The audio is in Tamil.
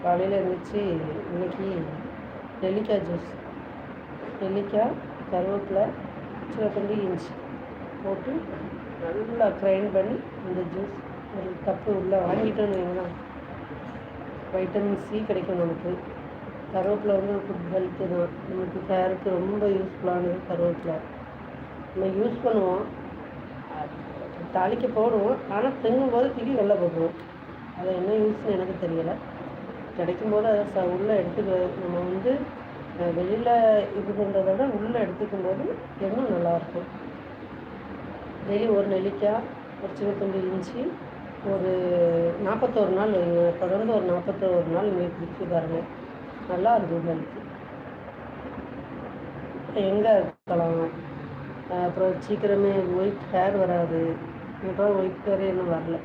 காலையில் எழுந்திரிச்சி இன்றைக்கி நெல்லிக்காய் ஜூஸ், நெல்லிக்காய், கருவேப்பிலை, சின்னத்துண்டு இஞ்சி போட்டு நல்லா கிரைண்ட் பண்ணி இந்த ஜூஸ் ஒரு கப்பு உள்ளே வாங்கிட்டோன்னு வைங்களேன். வைட்டமின் சி கிடைக்கும் நமக்கு. கருவேப்பிலை வந்து குட் ஹெல்த்து தான், நமக்கு ஹேருக்கு ரொம்ப யூஸ்ஃபுல்லானது கருவேப்பிலை. நம்ம யூஸ் பண்ணுவோம், தாளிக்க போடுவோம், ஆனால் திங்கும்போது தூக்கி வெளில போடுவோம். அதை என்ன யூஸ்ன்னு எனக்கு தெரியலை. கிடைக்கும்போது அதை உள்ளே எடுத்துக்க நம்ம வந்து வெளியில் இது பண்ணுறத விட உள்ளே எடுத்துக்கும்போது இன்னும் நல்லாயிருக்கும். டெய்லி ஒரு நெல்லிக்காய், ஒரு சின்ன துண்டு இஞ்சி, ஒரு 41 நாள் வைங்க. தொடர்ந்து ஒரு 41 நாள் நீங்கள் குடிச்சு பாருங்கள், நல்லா இருக்கும் ஹெல்த்து. எங்கே இருக்கலாம், அப்புறம் சீக்கிரமே ஒயிட் ஹேர் வராது. இப்போ ஒயிட் ஹேரே இன்னும் வரல.